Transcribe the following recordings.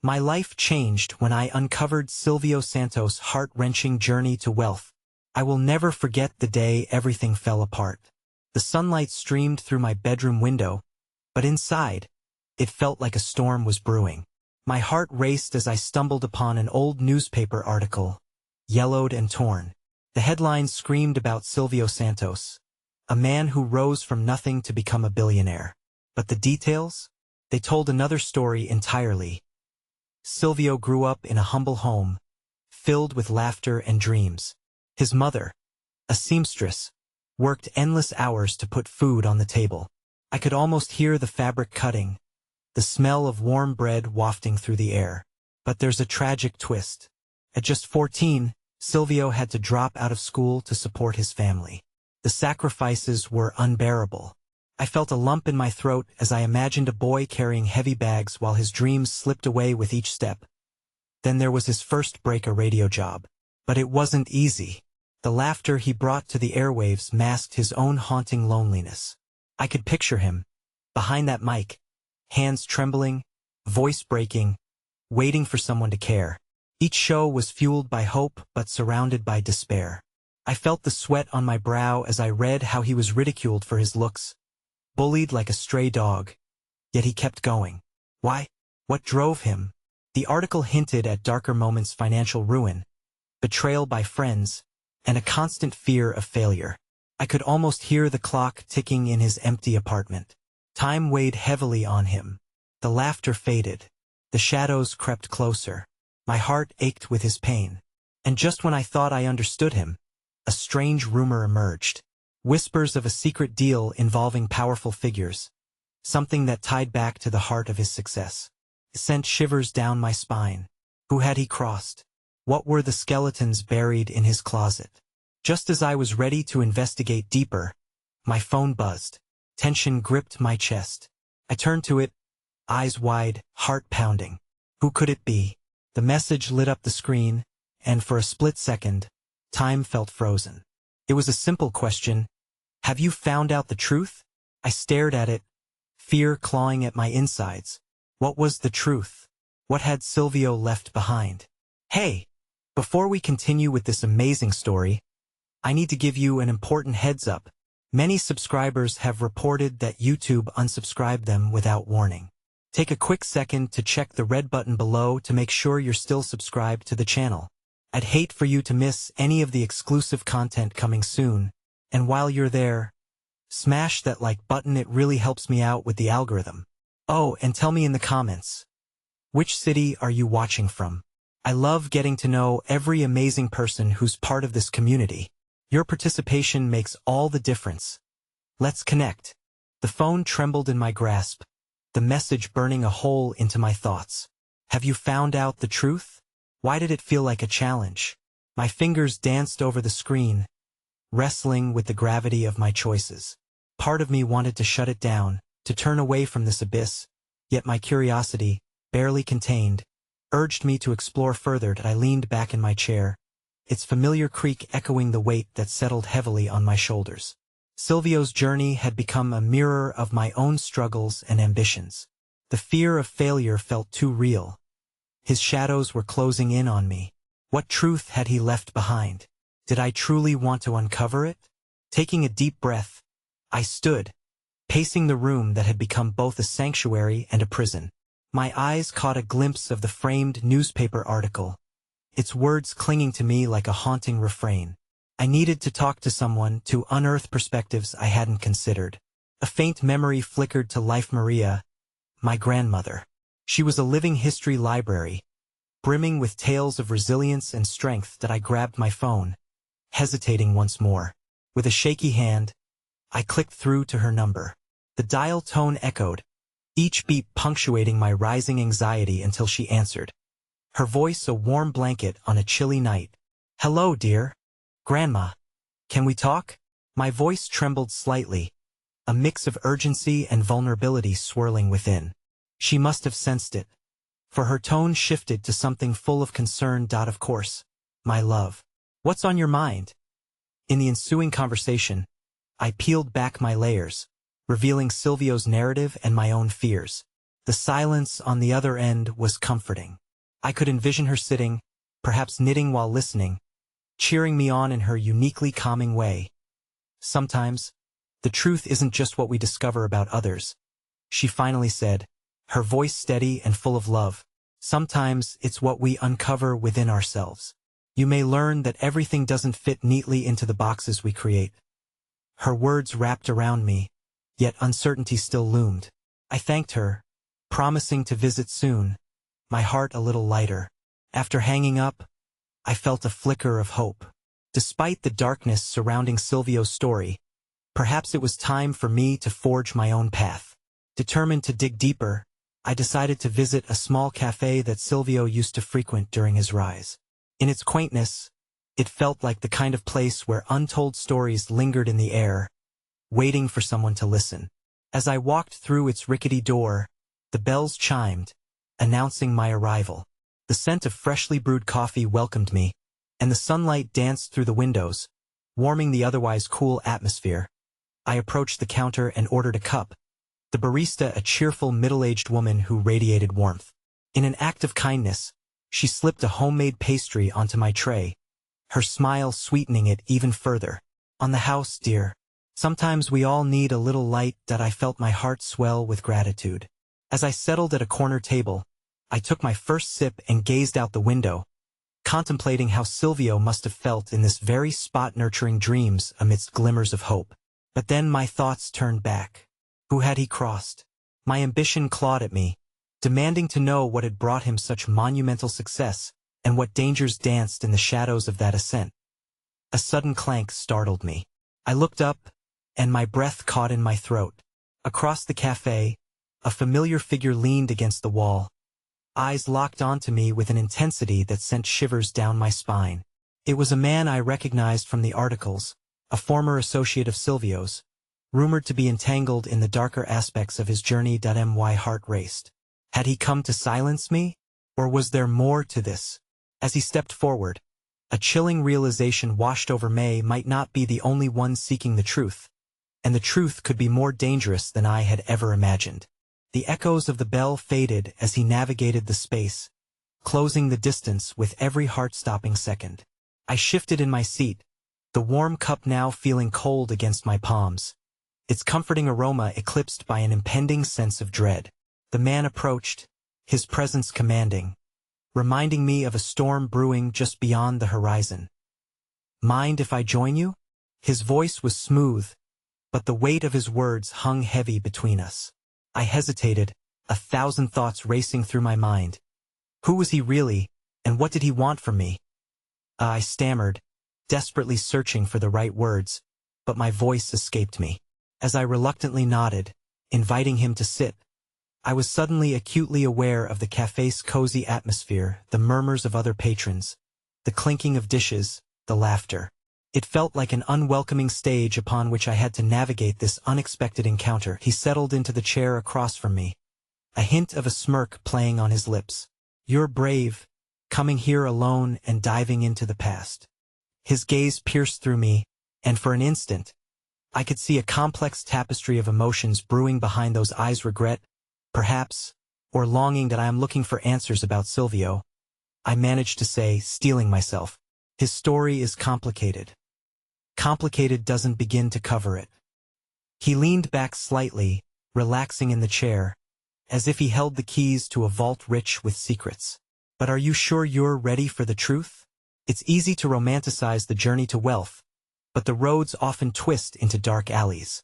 My life changed when I uncovered Silvio Santos' heart-wrenching journey to wealth. I will never forget the day everything fell apart. The sunlight streamed through my bedroom window, but inside, it felt like a storm was brewing. My heart raced as I stumbled upon an old newspaper article, yellowed and torn. The headlines screamed about Silvio Santos, a man who rose from nothing to become a billionaire. But the details? They told another story entirely. Silvio grew up in a humble home, filled with laughter and dreams. His mother, a seamstress, worked endless hours to put food on the table. I could almost hear the fabric cutting, the smell of warm bread wafting through the air. But there's a tragic twist. At just 14, Silvio had to drop out of school to support his family. The sacrifices were unbearable. I felt a lump in my throat as I imagined a boy carrying heavy bags while his dreams slipped away with each step. Then there was his first break, a radio job. But it wasn't easy. The laughter he brought to the airwaves masked his own haunting loneliness. I could picture him, behind that mic, hands trembling, voice breaking, waiting for someone to care. Each show was fueled by hope but surrounded by despair. I felt the sweat on my brow as I read how he was ridiculed for his looks, bullied like a stray dog. Yet he kept going. Why? What drove him? The article hinted at darker moments: financial ruin, betrayal by friends, and a constant fear of failure. I could almost hear the clock ticking in his empty apartment. Time weighed heavily on him. The laughter faded. The shadows crept closer. My heart ached with his pain. And just when I thought I understood him, a strange rumor emerged. Whispers of a secret deal involving powerful figures. Something that tied back to the heart of his success. It sent shivers down my spine. Who had he crossed? What were the skeletons buried in his closet? Just as I was ready to investigate deeper, my phone buzzed. Tension gripped my chest. I turned to it, eyes wide, heart pounding. Who could it be? The message lit up the screen, and for a split second, time felt frozen. It was a simple question. Have you found out the truth? I stared at it, fear clawing at my insides. What was the truth? What had Silvio left behind? Hey! Before we continue with this amazing story, I need to give you an important heads up. Many subscribers have reported that YouTube unsubscribed them without warning. Take a quick second to check the red button below to make sure you're still subscribed to the channel. I'd hate for you to miss any of the exclusive content coming soon. And while you're there, smash that like button. It really helps me out with the algorithm. Oh, and tell me in the comments, which city are you watching from? I love getting to know every amazing person who's part of this community. Your participation makes all the difference. Let's connect. The phone trembled in my grasp, the message burning a hole into my thoughts. Have you found out the truth? Why did it feel like a challenge? My fingers danced over the screen, wrestling with the gravity of my choices. Part of me wanted to shut it down, to turn away from this abyss, yet my curiosity, barely contained, urged me to explore further. I leaned back in my chair, its familiar creak echoing the weight that settled heavily on my shoulders. Silvio's journey had become a mirror of my own struggles and ambitions. The fear of failure felt too real. His shadows were closing in on me. What truth had he left behind? Did I truly want to uncover it? Taking a deep breath, I stood, pacing the room that had become both a sanctuary and a prison. My eyes caught a glimpse of the framed newspaper article, its words clinging to me like a haunting refrain. I needed to talk to someone to unearth perspectives I hadn't considered. A faint memory flickered to life. Maria, my grandmother. She was a living history library, brimming with tales of resilience and strength. That I grabbed my phone, hesitating once more. With a shaky hand, I clicked through to her number. The dial tone echoed, each beat punctuating my rising anxiety until she answered. Her voice a warm blanket on a chilly night. Hello, dear. Grandma. Can we talk? My voice trembled slightly, a mix of urgency and vulnerability swirling within. She must have sensed it, for her tone shifted to something full of concern. Of course, my love. What's on your mind? In the ensuing conversation, I peeled back my layers, revealing Silvio's narrative and my own fears. The silence on the other end was comforting. I could envision her sitting, perhaps knitting while listening, cheering me on in her uniquely calming way. Sometimes, the truth isn't just what we discover about others, she finally said, her voice steady and full of love. Sometimes it's what we uncover within ourselves. You may learn that everything doesn't fit neatly into the boxes we create. Her words wrapped around me, yet uncertainty still loomed. I thanked her, promising to visit soon, my heart a little lighter. After hanging up, I felt a flicker of hope. Despite the darkness surrounding Silvio's story, perhaps it was time for me to forge my own path. Determined to dig deeper, I decided to visit a small cafe that Silvio used to frequent during his rise. In its quaintness, it felt like the kind of place where untold stories lingered in the air, waiting for someone to listen. As I walked through its rickety door, the bells chimed, announcing my arrival. The scent of freshly brewed coffee welcomed me, and the sunlight danced through the windows, warming the otherwise cool atmosphere. I approached the counter and ordered a cup, the barista a cheerful middle-aged woman who radiated warmth. In an act of kindness, she slipped a homemade pastry onto my tray, her smile sweetening it even further. On the house, dear. Sometimes we all need a little light. That I felt my heart swell with gratitude. As I settled at a corner table, I took my first sip and gazed out the window, contemplating how Silvio must have felt in this very spot, nurturing dreams amidst glimmers of hope. But then my thoughts turned back. Who had he crossed? My ambition clawed at me, demanding to know what had brought him such monumental success, and what dangers danced in the shadows of that ascent. A sudden clank startled me. I looked up, and my breath caught in my throat. Across the cafe, a familiar figure leaned against the wall, eyes locked onto me with an intensity that sent shivers down my spine. It was a man I recognized from the articles, a former associate of Silvio's, rumored to be entangled in the darker aspects of his journey. My heart raced. Had he come to silence me? Or was there more to this? As he stepped forward, a chilling realization washed over me. Might not be the only one seeking the truth, and the truth could be more dangerous than I had ever imagined. The echoes of the bell faded as he navigated the space, closing the distance with every heart-stopping second. I shifted in my seat, the warm cup now feeling cold against my palms, its comforting aroma eclipsed by an impending sense of dread. The man approached, his presence commanding, reminding me of a storm brewing just beyond the horizon. Mind if I join you? His voice was smooth, but the weight of his words hung heavy between us. I hesitated, 1,000 thoughts racing through my mind. Who was he really, and what did he want from me? I stammered, desperately searching for the right words, but my voice escaped me. As I reluctantly nodded, inviting him to sit, I was suddenly acutely aware of the cafe's cozy atmosphere, the murmurs of other patrons, the clinking of dishes, the laughter. It felt like an unwelcoming stage upon which I had to navigate this unexpected encounter. He settled into the chair across from me, a hint of a smirk playing on his lips. You're brave, coming here alone and diving into the past. His gaze pierced through me, and for an instant, I could see a complex tapestry of emotions brewing behind those eyes. Regret, perhaps, or longing. That I am looking for answers about Silvio, I managed to say, steeling myself. His story is complicated. Complicated doesn't begin to cover it. He leaned back slightly, relaxing in the chair, as if he held the keys to a vault rich with secrets. But are you sure you're ready for the truth? It's easy to romanticize the journey to wealth, but the roads often twist into dark alleys.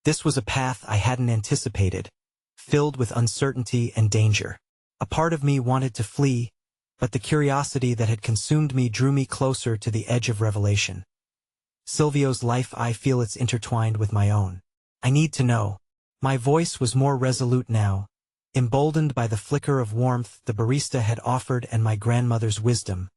This was a path I hadn't anticipated, filled with uncertainty and danger. A part of me wanted to flee, but the curiosity that had consumed me drew me closer to the edge of revelation. Silvio's life, I feel it's intertwined with my own. I need to know. My voice was more resolute now, emboldened by the flicker of warmth the barista had offered and my grandmother's wisdom.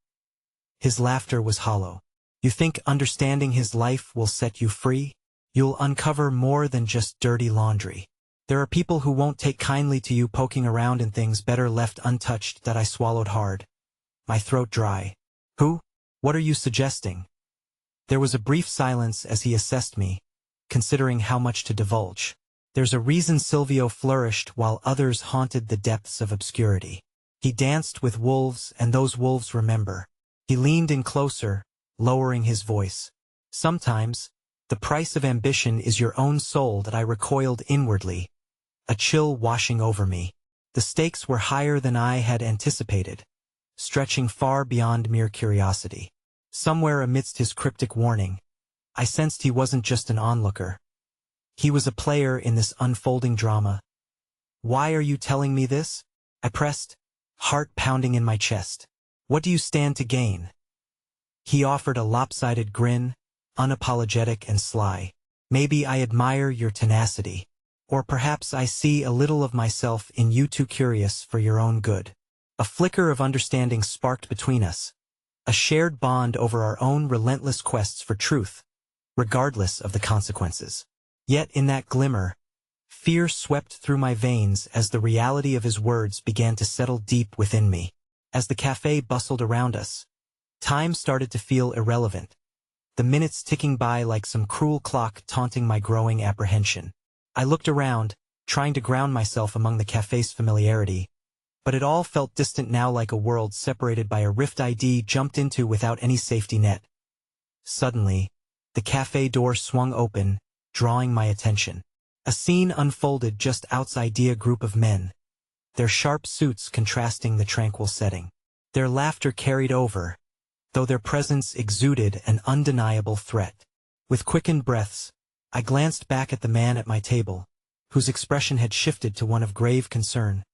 His laughter was hollow. You think understanding his life will set you free? You'll uncover more than just dirty laundry. There are people who won't take kindly to you poking around in things better left untouched. That I swallowed hard, my throat dry. Who? What are you suggesting? There was a brief silence as he assessed me, considering how much to divulge. There's a reason Silvio flourished while others haunted the depths of obscurity. He danced with wolves, and those wolves remember. He leaned in closer, lowering his voice. Sometimes, the price of ambition is your own soul. That I recoiled inwardly, a chill washing over me. The stakes were higher than I had anticipated, stretching far beyond mere curiosity. Somewhere amidst his cryptic warning, I sensed he wasn't just an onlooker. He was a player in this unfolding drama. "Why are you telling me this?" I pressed, heart pounding in my chest. "What do you stand to gain?" He offered a lopsided grin, unapologetic and sly. "Maybe I admire your tenacity. Or perhaps I see a little of myself in you, too curious for your own good." A flicker of understanding sparked between us, a shared bond over our own relentless quests for truth, regardless of the consequences. Yet in that glimmer, fear swept through my veins as the reality of his words began to settle deep within me. As the cafe bustled around us, time started to feel irrelevant, the minutes ticking by like some cruel clock taunting my growing apprehension. I looked around, trying to ground myself among the cafe's familiarity, but it all felt distant now, like a world separated by a rift I'd jumped into without any safety net. Suddenly, the cafe door swung open, drawing my attention. A scene unfolded just outside a group of men, their sharp suits contrasting the tranquil setting. Their laughter carried over, though their presence exuded an undeniable threat. With quickened breaths, I glanced back at the man at my table, whose expression had shifted to one of grave concern.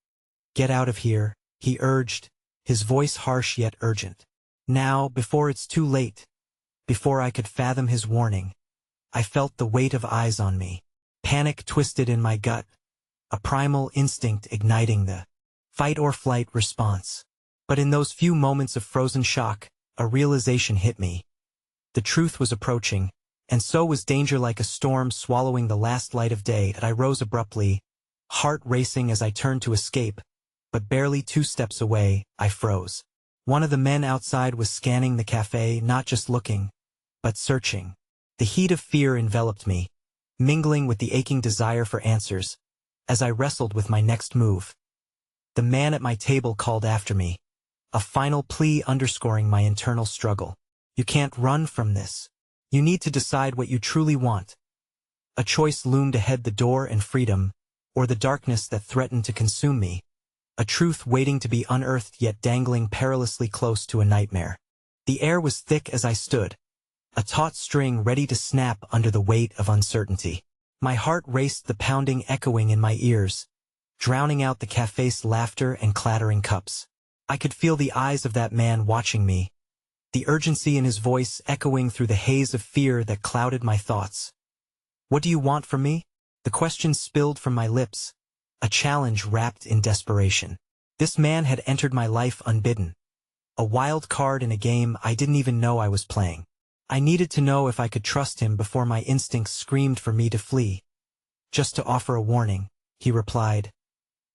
"Get out of here," he urged, his voice harsh yet urgent. Now, before it's too late, before I could fathom his warning, I felt the weight of eyes on me. Panic twisted in my gut, a primal instinct igniting the fight-or-flight response. But in those few moments of frozen shock, a realization hit me. The truth was approaching, and so was danger, like a storm swallowing the last light of day. I rose abruptly, heart racing as I turned to escape, but barely 2 steps away, I froze. One of the men outside was scanning the cafe, not just looking, but searching. The heat of fear enveloped me, mingling with the aching desire for answers, as I wrestled with my next move. The man at my table called after me, a final plea underscoring my internal struggle. "You can't run from this. You need to decide what you truly want." A choice loomed ahead: the door and freedom, or the darkness that threatened to consume me. A truth waiting to be unearthed, yet dangling perilously close to a nightmare. The air was thick as I stood, a taut string ready to snap under the weight of uncertainty. My heart raced, the pounding echoing in my ears, drowning out the cafe's laughter and clattering cups. I could feel the eyes of that man watching me, the urgency in his voice echoing through the haze of fear that clouded my thoughts. "What do you want from me?" The question spilled from my lips, a challenge wrapped in desperation. This man had entered my life unbidden, a wild card in a game I didn't even know I was playing. I needed to know if I could trust him before my instincts screamed for me to flee. "Just to offer a warning," he replied,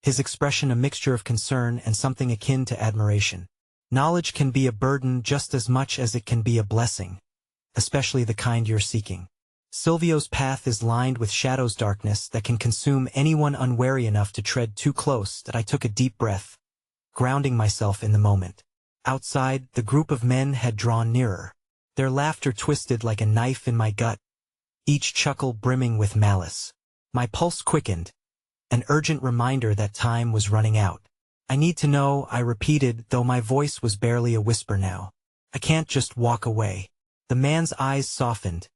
his expression a mixture of concern and something akin to admiration. "Knowledge can be a burden just as much as it can be a blessing, especially the kind you're seeking. Silvio's path is lined with shadows, darkness that can consume anyone unwary enough to tread too close." That I took a deep breath, grounding myself in the moment. Outside, the group of men had drawn nearer. Their laughter twisted like a knife in my gut, each chuckle brimming with malice. My pulse quickened, an urgent reminder that time was running out. "I need to know," I repeated, though my voice was barely a whisper now. "I can't just walk away." The man's eyes softened,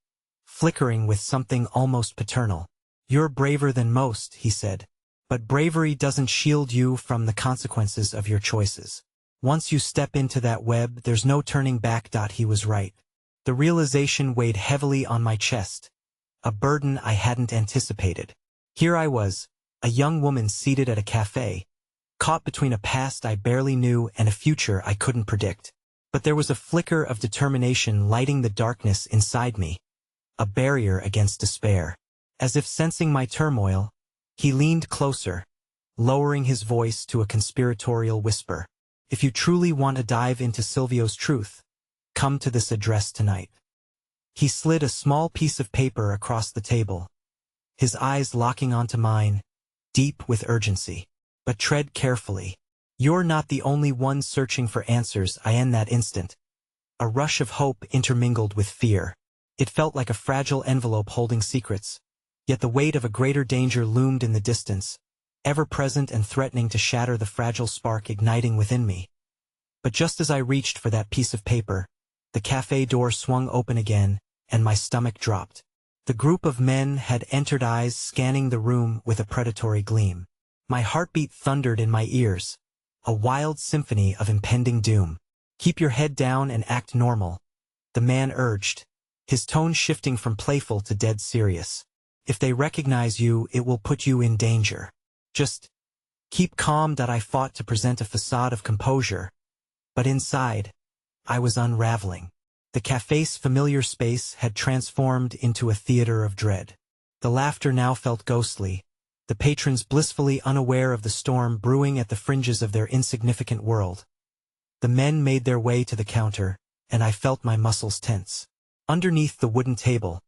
flickering with something almost paternal. "You're braver than most," he said, "but bravery doesn't shield you from the consequences of your choices. Once you step into that web, there's no turning back." He was right. The realization weighed heavily on my chest, a burden I hadn't anticipated. Here I was, a young woman seated at a cafe, caught between a past I barely knew and a future I couldn't predict. But there was a flicker of determination lighting the darkness inside me, a barrier against despair. As if sensing my turmoil, he leaned closer, lowering his voice to a conspiratorial whisper. "If you truly want to dive into Silvio's truth, come to this address tonight." He slid a small piece of paper across the table, his eyes locking onto mine, deep with urgency. But tread carefully. You're not the only one searching for answers. I in that instant. A rush of hope intermingled with fear. It felt like a fragile envelope holding secrets, yet the weight of a greater danger loomed in the distance, ever present and threatening to shatter the fragile spark igniting within me. But just as I reached for that piece of paper, the cafe door swung open again, and my stomach dropped. The group of men had entered, eyes scanning the room with a predatory gleam. My heartbeat thundered in my ears, a wild symphony of impending doom. Keep your head down and act normal, the man urged, his tone shifting from playful to dead serious. If they recognize you, it will put you in danger. Just keep calm. I fought to present a facade of composure, but inside, I was unraveling. The cafe's familiar space had transformed into a theater of dread. The laughter now felt ghostly, the patrons blissfully unaware of the storm brewing at the fringes of their insignificant world. The men made their way to the counter, and I felt my muscles tense. Underneath the wooden table,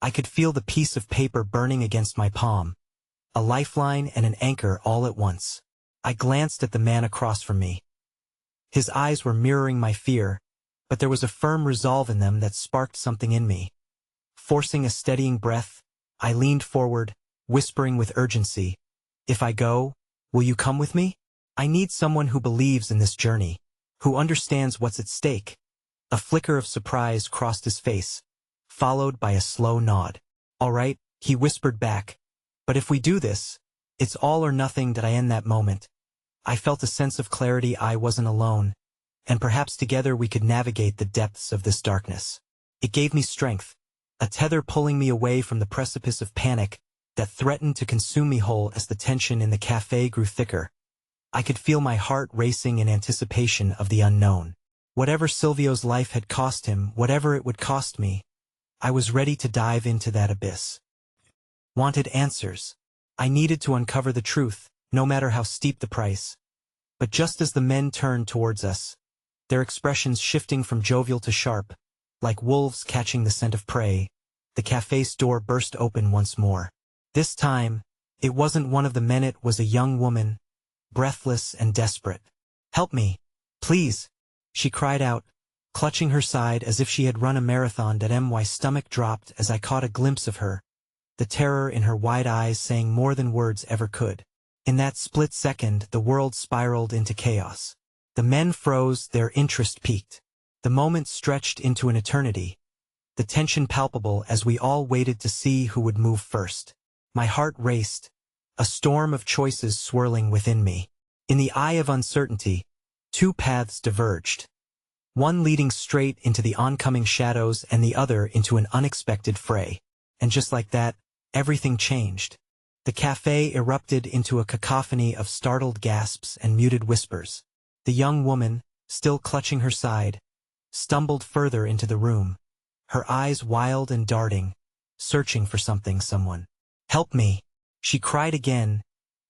I could feel the piece of paper burning against my palm, a lifeline and an anchor all at once. I glanced at the man across from me. His eyes were mirroring my fear, but there was a firm resolve in them that sparked something in me. Forcing a steadying breath, I leaned forward, whispering with urgency, "If I go, will you come with me? I need someone who believes in this journey, who understands what's at stake." A flicker of surprise crossed his face, followed by a slow nod. "All right," he whispered back, "but if we do this, it's all or nothing." I in that moment, I felt a sense of clarity. I wasn't alone, and perhaps together we could navigate the depths of this darkness. It gave me strength, a tether pulling me away from the precipice of panic that threatened to consume me whole. As the tension in the cafe grew thicker, I could feel my heart racing in anticipation of the unknown. Whatever Silvio's life had cost him, whatever it would cost me, I was ready to dive into that abyss. Wanted answers. I needed to uncover the truth, no matter how steep the price. But just as the men turned towards us, their expressions shifting from jovial to sharp, like wolves catching the scent of prey, the cafe's door burst open once more. This time, it wasn't one of the men, it was a young woman, breathless and desperate. "Help me, please," she cried out, clutching her side as if she had run a marathon. My stomach dropped as I caught a glimpse of her, the terror in her wide eyes saying more than words ever could. In that split second, the world spiraled into chaos. The men froze, their interest peaked. The moment stretched into an eternity, the tension palpable as we all waited to see who would move first. My heart raced, a storm of choices swirling within me. In the eye of uncertainty, two paths diverged, one leading straight into the oncoming shadows and the other into an unexpected fray. And just like that, everything changed. The cafe erupted into a cacophony of startled gasps and muted whispers. The young woman, still clutching her side, stumbled further into the room, her eyes wild and darting, searching for something, someone. "Help me," she cried again,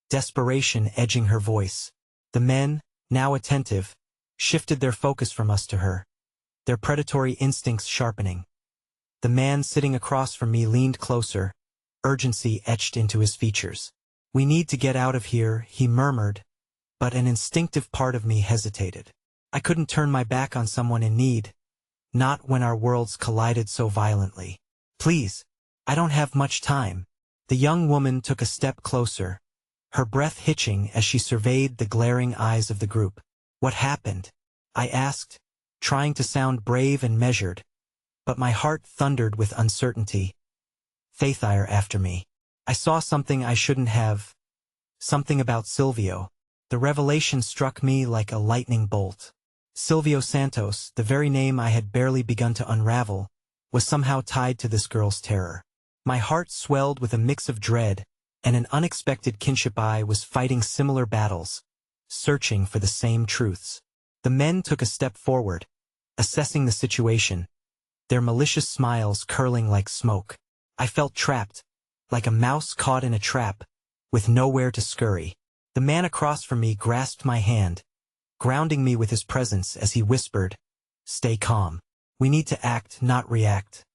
desperation edging her voice. The men, now attentive, shifted their focus from us to her, their predatory instincts sharpening. The man sitting across from me leaned closer, urgency etched into his features. "We need to get out of here," he murmured, but an instinctive part of me hesitated. I couldn't turn my back on someone in need, not when our worlds collided so violently. "Please, I don't have much time." The young woman took a step closer, her breath hitching as she surveyed the glaring eyes of the group. "What happened?" I asked, trying to sound brave and measured, but my heart thundered with uncertainty. "Faithire after me. I saw something I shouldn't have. Something about Silvio." The revelation struck me like a lightning bolt. Silvio Santos, the very name I had barely begun to unravel, was somehow tied to this girl's terror. My heart swelled with a mix of dread and an unexpected kinship. I was fighting similar battles, searching for the same truths. The men took a step forward, assessing the situation, their malicious smiles curling like smoke. I felt trapped, like a mouse caught in a trap, with nowhere to scurry. The man across from me grasped my hand, grounding me with his presence as he whispered, "Stay calm. We need to act, not react."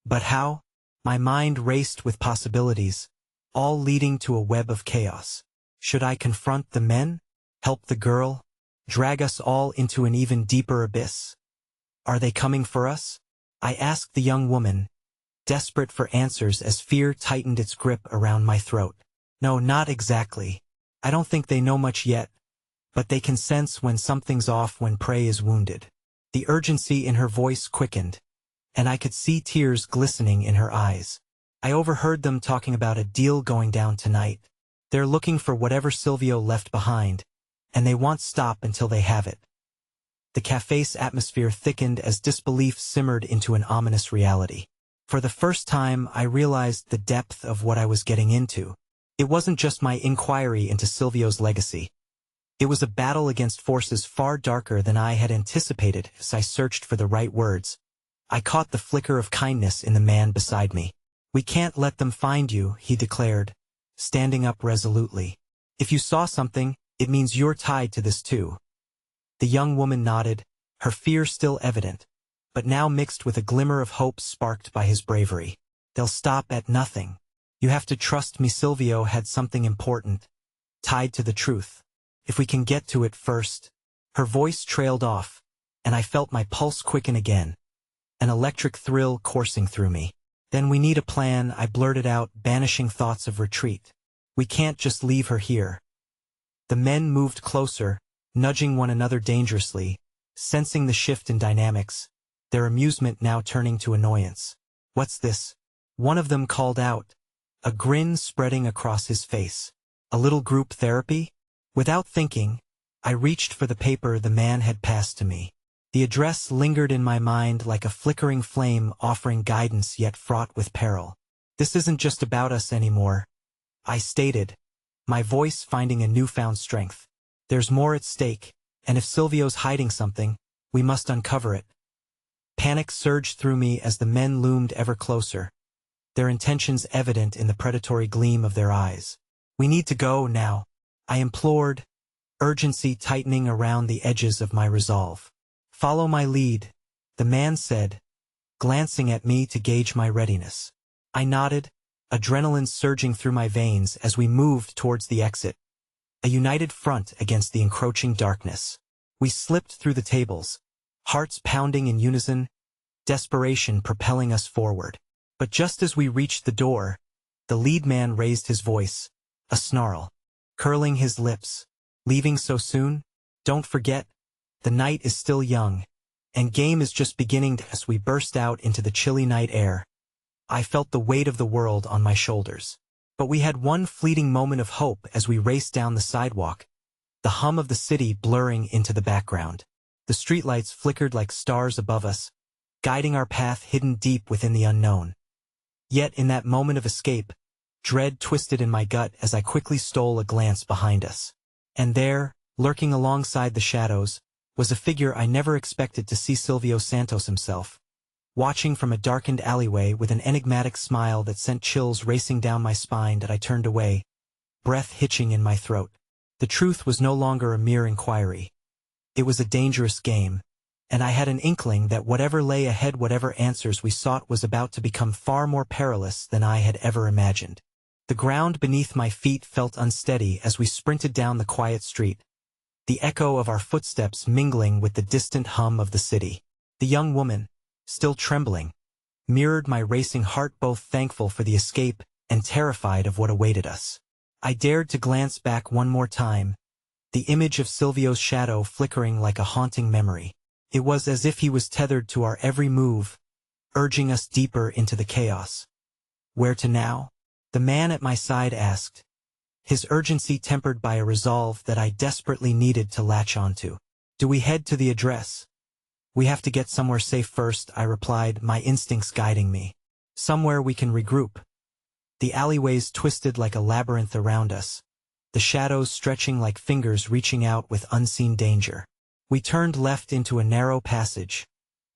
"But how?" My mind raced with possibilities, all leading to a web of chaos. Should I confront the men? Help the girl? Drag us all into an even deeper abyss? Are they coming for us? I asked the young woman, desperate for answers as fear tightened its grip around my throat. No, not exactly. I don't think they know much yet, but they can sense when something's off when prey is wounded. The urgency in her voice quickened, and I could see tears glistening in her eyes. I overheard them talking about a deal going down tonight. They're looking for whatever Silvio left behind, and they won't stop until they have it. The cafe's atmosphere thickened as disbelief simmered into an ominous reality. For the first time, I realized the depth of what I was getting into. It wasn't just my inquiry into Silvio's legacy. It was a battle against forces far darker than I had anticipated. As I searched for the right words, I caught the flicker of kindness in the man beside me. "We can't let them find you," he declared, standing up resolutely. "If you saw something, it means you're tied to this too." The young woman nodded, her fear still evident, but now mixed with a glimmer of hope sparked by his bravery. "They'll stop at nothing. You have to trust me. Silvio had something important, tied to the truth. If we can get to it first." Her voice trailed off, and I felt my pulse quicken again, an electric thrill coursing through me. "Then we need a plan," I blurted out, banishing thoughts of retreat. "We can't just leave her here." The men moved closer, nudging one another dangerously, sensing the shift in dynamics, their amusement now turning to annoyance. "What's this?" one of them called out, a grin spreading across his face. "A little group therapy?" Without thinking, I reached for the paper the man had passed to me. The address lingered in my mind like a flickering flame offering guidance yet fraught with peril. "This isn't just about us anymore," I stated, my voice finding a newfound strength. "There's more at stake, and if Silvio's hiding something, we must uncover it." Panic surged through me as the men loomed ever closer, their intentions evident in the predatory gleam of their eyes. "We need to go now," I implored, urgency tightening around the edges of my resolve. "Follow my lead," the man said, glancing at me to gauge my readiness. I nodded, adrenaline surging through my veins as we moved towards the exit, a united front against the encroaching darkness. We slipped through the tables, hearts pounding in unison, desperation propelling us forward. But just as we reached the door, the lead man raised his voice, a snarl, curling his lips. "Leaving so soon? Don't forget, the night is still young, and game is just beginning." As we burst out into the chilly night air, I felt the weight of the world on my shoulders. But we had one fleeting moment of hope as we raced down the sidewalk, the hum of the city blurring into the background. The streetlights flickered like stars above us, guiding our path hidden deep within the unknown. Yet in that moment of escape, dread twisted in my gut as I quickly stole a glance behind us. And there, lurking alongside the shadows, was a figure I never expected to see: Silvio Santos himself, watching from a darkened alleyway with an enigmatic smile that sent chills racing down my spine. As I turned away, breath hitching in my throat. The truth was no longer a mere inquiry. It was a dangerous game, and I had an inkling that whatever lay ahead, whatever answers we sought, was about to become far more perilous than I had ever imagined. The ground beneath my feet felt unsteady as we sprinted down the quiet street, the echo of our footsteps mingling with the distant hum of the city. The young woman, still trembling, mirrored my racing heart, both thankful for the escape and terrified of what awaited us. I dared to glance back one more time, the image of Silvio's shadow flickering like a haunting memory. It was as if he was tethered to our every move, urging us deeper into the chaos. "Where to now?" the man at my side asked, his urgency tempered by a resolve that I desperately needed to latch onto. "Do we head to the address?" "We have to get somewhere safe first," I replied, my instincts guiding me. "Somewhere we can regroup." The alleyways twisted like a labyrinth around us, the shadows stretching like fingers reaching out with unseen danger. We turned left into a narrow passage,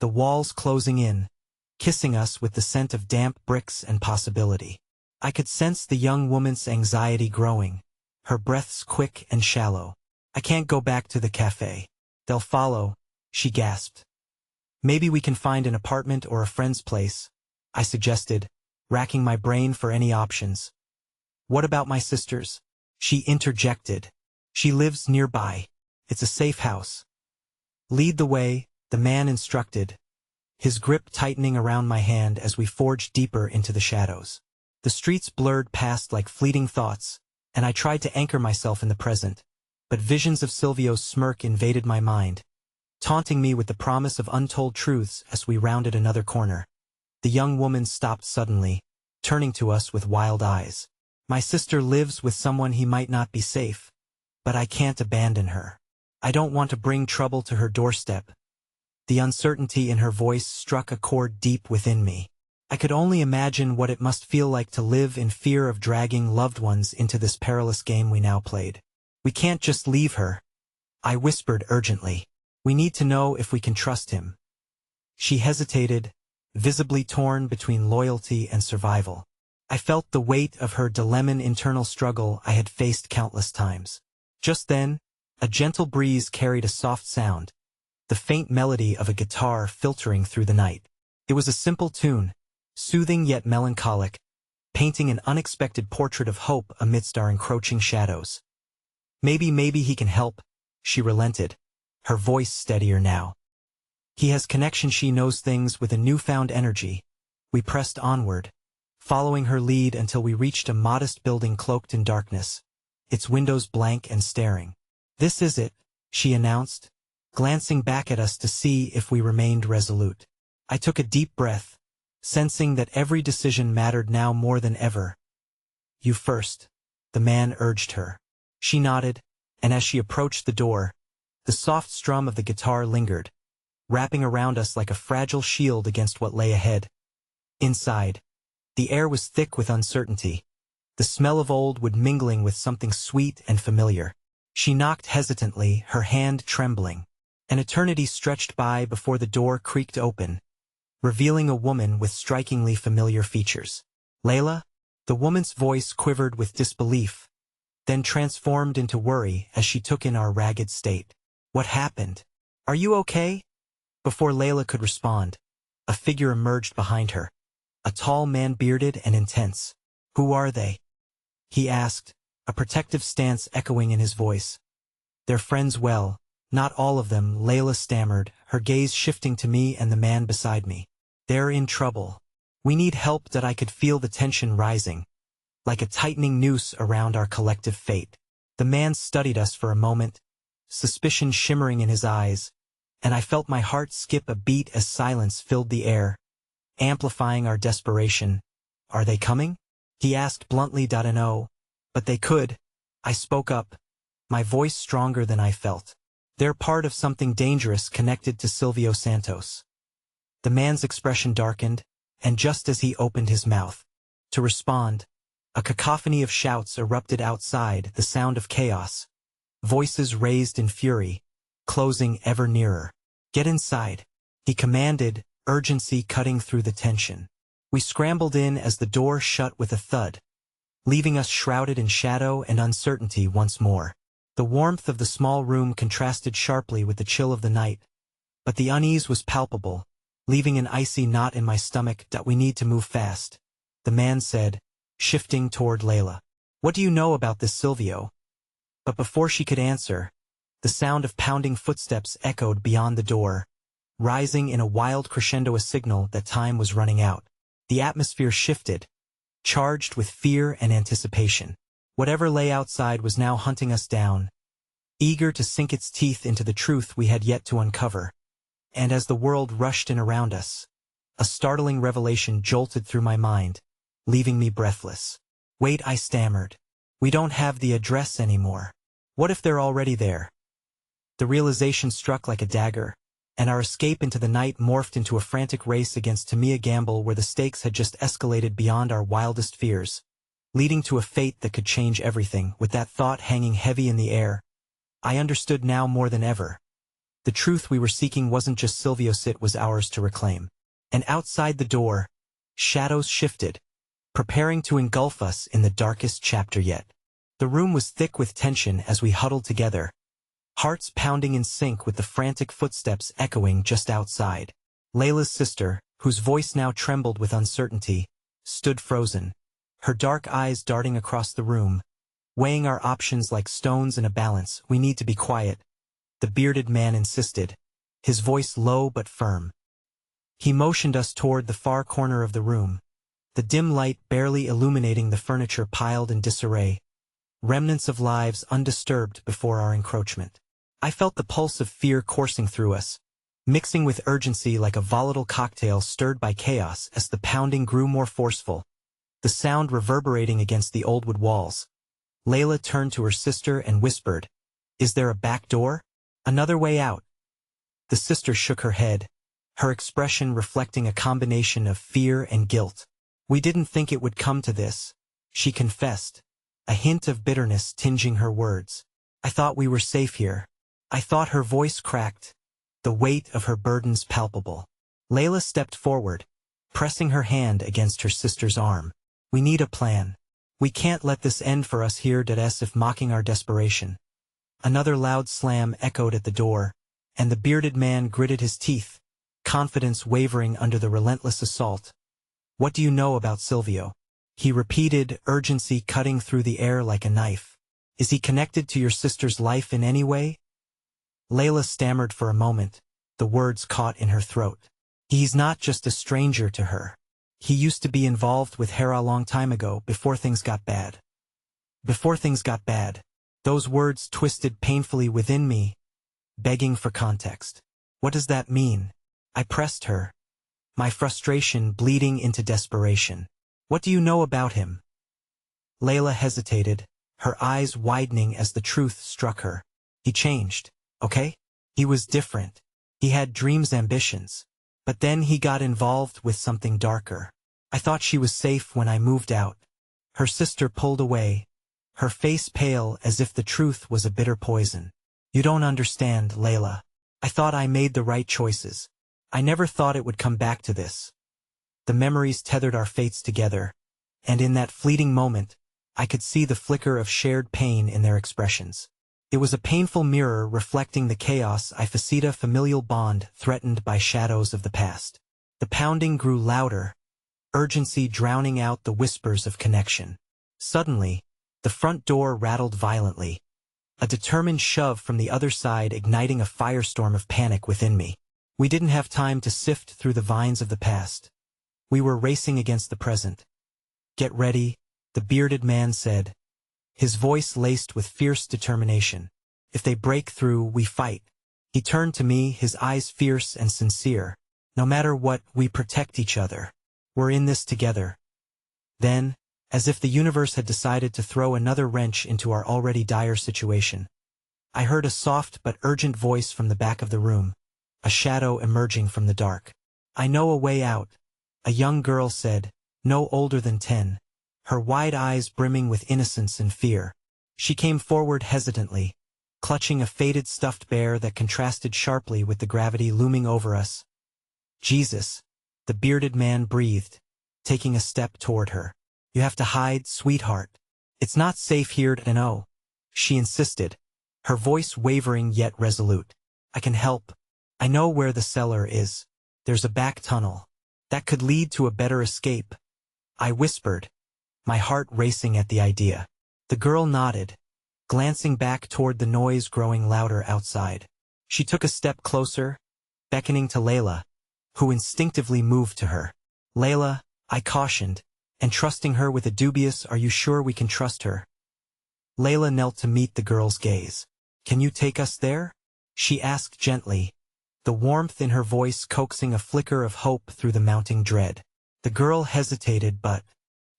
the walls closing in, kissing us with the scent of damp bricks and possibility. I could sense the young woman's anxiety growing, her breaths quick and shallow. "I can't go back to the cafe. They'll follow," she gasped. "Maybe we can find an apartment or a friend's place," I suggested, racking my brain for any options. What about my sisters? She interjected. She lives nearby. It's a safe house. Lead the way, the man instructed, his grip tightening around my hand as we forged deeper into the shadows. The streets blurred past like fleeting thoughts, and I tried to anchor myself in the present, but visions of Silvio's smirk invaded my mind, taunting me with the promise of untold truths as we rounded another corner. The young woman stopped suddenly, turning to us with wild eyes. My sister lives with someone he might not be safe, but I can't abandon her. I don't want to bring trouble to her doorstep. The uncertainty in her voice struck a chord deep within me. I could only imagine what it must feel like to live in fear of dragging loved ones into this perilous game we now played. We can't just leave her, I whispered urgently. We need to know if we can trust him. She hesitated, visibly torn between loyalty and survival. I felt the weight of her dilemma, internal struggle I had faced countless times. Just then, a gentle breeze carried a soft sound, the faint melody of a guitar filtering through the night. It was a simple tune, soothing yet melancholic, painting an unexpected portrait of hope amidst our encroaching shadows. Maybe he can help, she relented, her voice steadier now. He has connection, she knows things with a newfound energy. We pressed onward, following her lead until we reached a modest building cloaked in darkness, its windows blank and staring. This is it, she announced, glancing back at us to see if we remained resolute. I took a deep breath, sensing that every decision mattered now more than ever. You first, the man urged her. She nodded, and as she approached the door, the soft strum of the guitar lingered, wrapping around us like a fragile shield against what lay ahead. Inside, the air was thick with uncertainty, the smell of old wood mingling with something sweet and familiar. She knocked hesitantly, her hand trembling. An eternity stretched by before the door creaked open, revealing a woman with strikingly familiar features. Layla? The woman's voice quivered with disbelief, then transformed into worry as she took in our ragged state. What happened? Are you okay? Before Layla could respond, a figure emerged behind her, a tall man, bearded and intense. Who are they? He asked, a protective stance echoing in his voice. They're friends. Well, not all of them, Layla stammered, her gaze shifting to me and the man beside me. They're in trouble. We need help. That I could feel the tension rising, like a tightening noose around our collective fate. The man studied us for a moment, suspicion shimmering in his eyes, and I felt my heart skip a beat as silence filled the air, amplifying our desperation. Are they coming? He asked bluntly. No, but they could. I spoke up, my voice stronger than I felt. They're part of something dangerous connected to Silvio Santos. The man's expression darkened, and just as he opened his mouth to respond, a cacophony of shouts erupted outside, the sound of chaos. Voices raised in fury, closing ever nearer. Get inside, he commanded, urgency cutting through the tension. We scrambled in as the door shut with a thud, leaving us shrouded in shadow and uncertainty once more. The warmth of the small room contrasted sharply with the chill of the night, but the unease was palpable, leaving an icy knot in my stomach. We need to move fast, the man said, shifting toward Layla. What do you know about this, Silvio? But before she could answer, the sound of pounding footsteps echoed beyond the door, rising in a wild crescendo, a signal that time was running out. The atmosphere shifted, charged with fear and anticipation. Whatever lay outside was now hunting us down, eager to sink its teeth into the truth we had yet to uncover. And as the world rushed in around us, a startling revelation jolted through my mind, leaving me breathless. Wait, I stammered. We don't have the address anymore. What if they're already there? The realization struck like a dagger, and our escape into the night morphed into a frantic race against time, a gamble where the stakes had just escalated beyond our wildest fears, leading to a fate that could change everything. With that thought hanging heavy in the air, I understood now more than ever. The truth we were seeking wasn't just Silvio's, it was ours to reclaim. And outside the door, shadows shifted, preparing to engulf us in the darkest chapter yet. The room was thick with tension as we huddled together, hearts pounding in sync with the frantic footsteps echoing just outside. Layla's sister, whose voice now trembled with uncertainty, stood frozen, her dark eyes darting across the room, weighing our options like stones in a balance. "We need to be quiet," the bearded man insisted, his voice low but firm. He motioned us toward the far corner of the room, the dim light barely illuminating the furniture piled in disarray, remnants of lives undisturbed before our encroachment. I felt the pulse of fear coursing through us, mixing with urgency like a volatile cocktail stirred by chaos as the pounding grew more forceful, the sound reverberating against the old wood walls. Layla turned to her sister and whispered, "Is there a back door? Another way out?" The sister shook her head, her expression reflecting a combination of fear and guilt. "We didn't think it would come to this," she confessed, a hint of bitterness tinging her words. "I thought we were safe here." I thought her voice cracked, the weight of her burdens palpable. Layla stepped forward, pressing her hand against her sister's arm. "We need a plan. We can't let this end for us here," as if mocking our desperation. Another loud slam echoed at the door, and the bearded man gritted his teeth, confidence wavering under the relentless assault. "What do you know about Silvio?" he repeated, urgency cutting through the air like a knife. "Is he connected to your sister's life in any way?" Layla stammered for a moment, the words caught in her throat. "He's not just a stranger to her. He used to be involved with Hera a long time ago, before things got bad." Before things got bad. Those words twisted painfully within me, begging for context. "What does that mean?" I pressed her, my frustration bleeding into desperation. "What do you know about him?" Layla hesitated, her eyes widening as the truth struck her. "He changed, okay? He was different. He had dreams, ambitions. But then he got involved with something darker. I thought she was safe when I moved out." Her sister pulled away, her face pale as if the truth was a bitter poison. "You don't understand, Layla. I thought I made the right choices. I never thought it would come back to this." The memories tethered our fates together, and in that fleeting moment, I could see the flicker of shared pain in their expressions. It was a painful mirror reflecting the chaos I faced, a familial bond threatened by shadows of the past. The pounding grew louder, urgency drowning out the whispers of connection. Suddenly, the front door rattled violently, a determined shove from the other side igniting a firestorm of panic within me. We didn't have time to sift through the vines of the past. We were racing against the present. "Get ready," the bearded man said, his voice laced with fierce determination. "If they break through, we fight." He turned to me, his eyes fierce and sincere. "No matter what, we protect each other. We're in this together." Then, as if the universe had decided to throw another wrench into our already dire situation, I heard a soft but urgent voice from the back of the room, a shadow emerging from the dark. "I know a way out," a young girl said, no older than 10, her wide eyes brimming with innocence and fear. She came forward hesitantly, clutching a faded stuffed bear that contrasted sharply with the gravity looming over us. "Jesus," the bearded man breathed, taking a step toward her. "You have to hide, sweetheart. It's not safe here to know," she insisted, her voice wavering yet resolute. "I can help. I know where the cellar is. There's a back tunnel. That could lead to a better escape," I whispered, my heart racing at the idea. The girl nodded, glancing back toward the noise growing louder outside. She took a step closer, beckoning to Layla, who instinctively moved to her. "Layla," I cautioned, entrusting her with a dubious, "Are you sure we can trust her?" Layla knelt to meet the girl's gaze. "Can you take us there?" she asked gently, the warmth in her voice coaxing a flicker of hope through the mounting dread. The girl hesitated but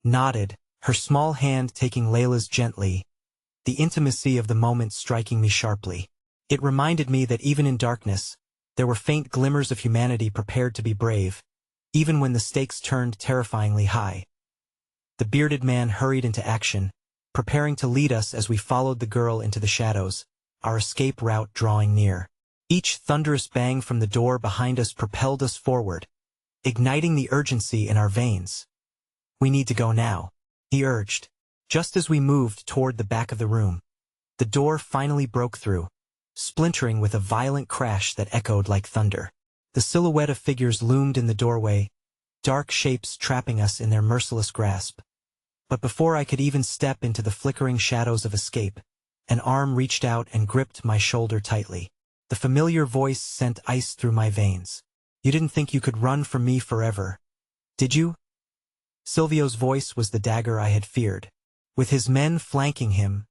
nodded, her small hand taking Layla's gently, the intimacy of the moment striking me sharply. It reminded me that even in darkness, there were faint glimmers of humanity prepared to be brave, even when the stakes turned terrifyingly high. The bearded man hurried into action, preparing to lead us as we followed the girl into the shadows, our escape route drawing near. Each thunderous bang from the door behind us propelled us forward, igniting the urgency in our veins. "We need to go now," he urged. Just as we moved toward the back of the room, the door finally broke through, splintering with a violent crash that echoed like thunder. The silhouette of figures loomed in the doorway, dark shapes trapping us in their merciless grasp. But before I could even step into the flickering shadows of escape, an arm reached out and gripped my shoulder tightly. The familiar voice sent ice through my veins. "You didn't think you could run from me forever, did you?" Silvio's voice was the dagger I had feared. With his men flanking him,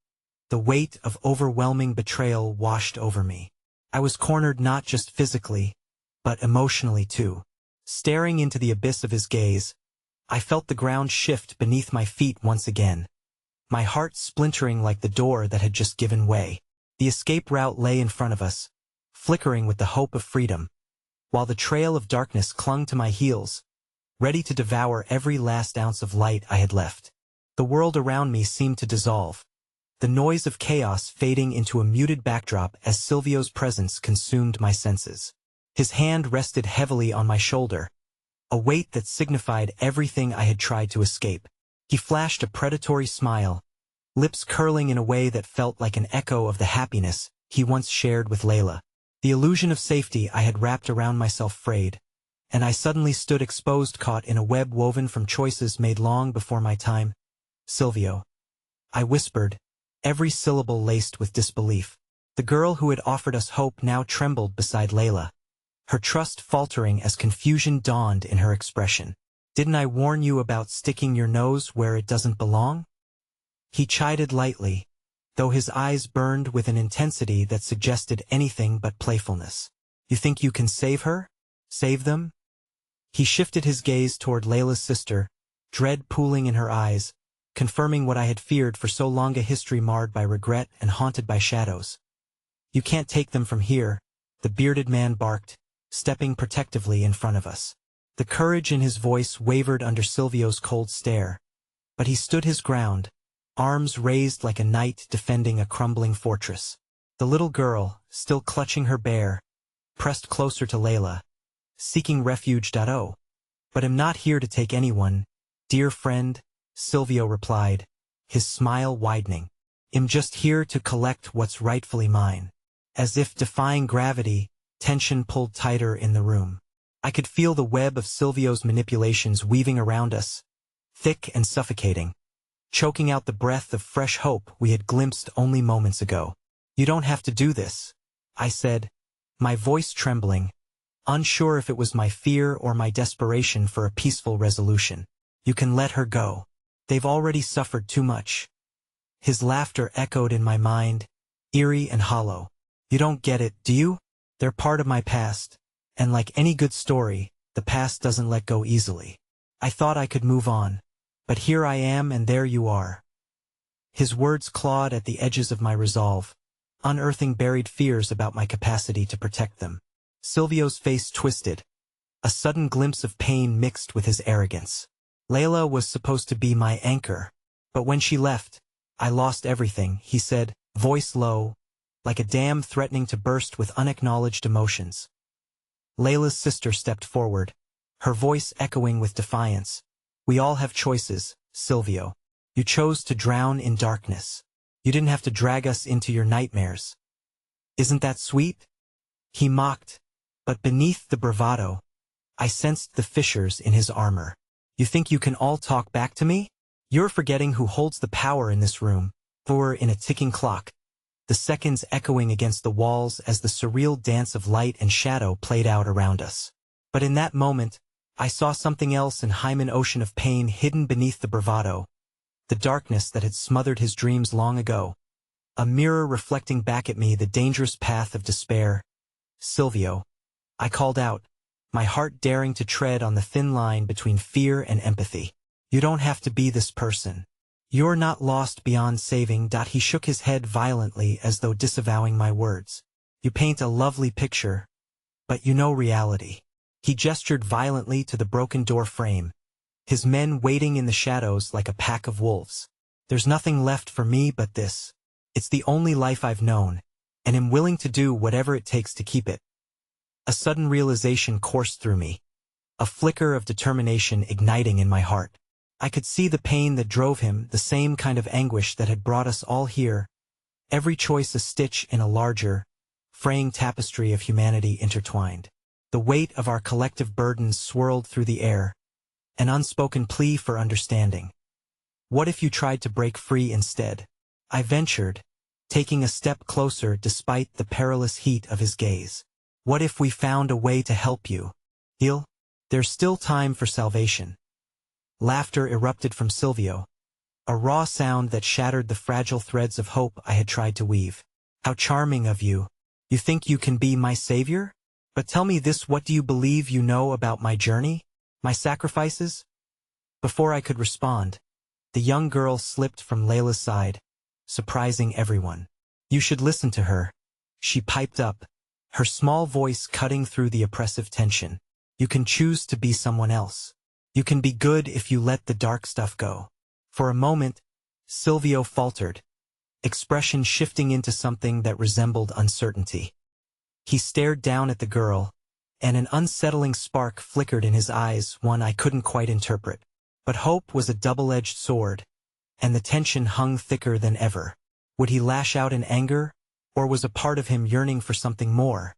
the weight of overwhelming betrayal washed over me. I was cornered not just physically, but emotionally too. Staring into the abyss of his gaze, I felt the ground shift beneath my feet once again, my heart splintering like the door that had just given way. The escape route lay in front of us, flickering with the hope of freedom, while the trail of darkness clung to my heels, ready to devour every last ounce of light I had left. The world around me seemed to dissolve, the noise of chaos fading into a muted backdrop as Silvio's presence consumed my senses. His hand rested heavily on my shoulder, a weight that signified everything I had tried to escape. He flashed a predatory smile, lips curling in a way that felt like an echo of the happiness he once shared with Layla. The illusion of safety I had wrapped around myself frayed, and I suddenly stood exposed, caught in a web woven from choices made long before my time. "Silvio," I whispered, every syllable laced with disbelief. The girl who had offered us hope now trembled beside Layla, her trust faltering as confusion dawned in her expression. "Didn't I warn you about sticking your nose where it doesn't belong?" He chided lightly, though his eyes burned with an intensity that suggested anything but playfulness. "You think you can save her? Save them?" He shifted his gaze toward Layla's sister, dread pooling in her eyes, confirming what I had feared for so long, a history marred by regret and haunted by shadows. "You can't take them from here," the bearded man barked, stepping protectively in front of us. The courage in his voice wavered under Silvio's cold stare, but he stood his ground, arms raised like a knight defending a crumbling fortress. The little girl, still clutching her bear, pressed closer to Layla, seeking refuge. "Oh, but I'm not here to take anyone, dear friend," Silvio replied, his smile widening. "I'm just here to collect what's rightfully mine." As if defying gravity, tension pulled tighter in the room. I could feel the web of Silvio's manipulations weaving around us, thick and suffocating, choking out the breath of fresh hope we had glimpsed only moments ago. "You don't have to do this," I said, my voice trembling, unsure if it was my fear or my desperation for a peaceful resolution. "You can let her go. They've already suffered too much." His laughter echoed in my mind, eerie and hollow. "You don't get it, do you? They're part of my past, and like any good story, the past doesn't let go easily. I thought I could move on, but here I am and there you are." His words clawed at the edges of my resolve, unearthing buried fears about my capacity to protect them. Silvio's face twisted, a sudden glimpse of pain mixed with his arrogance. "Layla was supposed to be my anchor, but when she left, I lost everything," he said, voice low, like a dam threatening to burst with unacknowledged emotions. Layla's sister stepped forward, her voice echoing with defiance. "We all have choices, Silvio. You chose to drown in darkness. You didn't have to drag us into your nightmares. Isn't that sweet?" He mocked, but beneath the bravado, I sensed the fissures in his armor. "You think you can all talk back to me? You're forgetting who holds the power in this room." We're in a ticking clock, the seconds echoing against the walls as the surreal dance of light and shadow played out around us. But in that moment, I saw something else, an Hyman ocean of pain hidden beneath the bravado, the darkness that had smothered his dreams long ago, a mirror reflecting back at me the dangerous path of despair. "Silvio," I called out, my heart daring to tread on the thin line between fear and empathy. "You don't have to be this person. You're not lost beyond saving." He shook his head violently as though disavowing my words. "You paint a lovely picture, but you know reality." He gestured violently to the broken door frame, his men waiting in the shadows like a pack of wolves. "There's nothing left for me but this. It's the only life I've known, and am willing to do whatever it takes to keep it." A sudden realization coursed through me, a flicker of determination igniting in my heart. I could see the pain that drove him, the same kind of anguish that had brought us all here, every choice a stitch in a larger, fraying tapestry of humanity intertwined. The weight of our collective burdens swirled through the air, an unspoken plea for understanding. What if you tried to break free instead? I ventured, taking a step closer despite the perilous heat of his gaze. What if we found a way to help you? Heal? There's still time for salvation. Laughter erupted from Silvio, a raw sound that shattered the fragile threads of hope I had tried to weave. How charming of you. You think you can be my savior? But tell me this, what do you believe you know about my journey? My sacrifices? Before I could respond, the young girl slipped from Layla's side, surprising everyone. You should listen to her, she piped up, her small voice cutting through the oppressive tension. You can choose to be someone else. You can be good if you let the dark stuff go. For a moment, Silvio faltered, expression shifting into something that resembled uncertainty. He stared down at the girl, and an unsettling spark flickered in his eyes, one I couldn't quite interpret. But hope was a double-edged sword, and the tension hung thicker than ever. Would he lash out in anger, or was a part of him yearning for something more?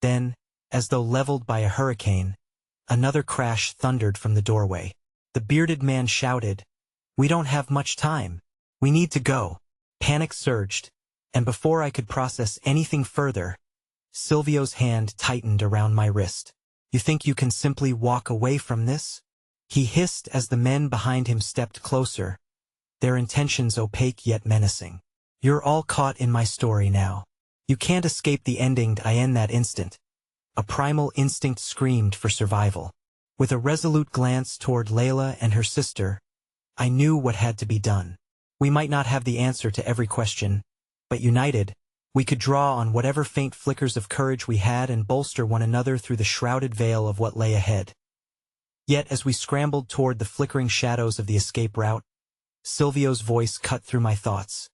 Then, as though leveled by a hurricane, another crash thundered from the doorway. The bearded man shouted, "We don't have much time. We need to go." Panic surged, and before I could process anything further, Silvio's hand tightened around my wrist. You think you can simply walk away from this? He hissed as the men behind him stepped closer, their intentions opaque yet menacing. You're all caught in my story now. You can't escape the ending. I in that instant. A primal instinct screamed for survival. With a resolute glance toward Layla and her sister, I knew what had to be done. We might not have the answer to every question, but united, we could draw on whatever faint flickers of courage we had and bolster one another through the shrouded veil of what lay ahead. Yet as we scrambled toward the flickering shadows of the escape route, Silvio's voice cut through my thoughts.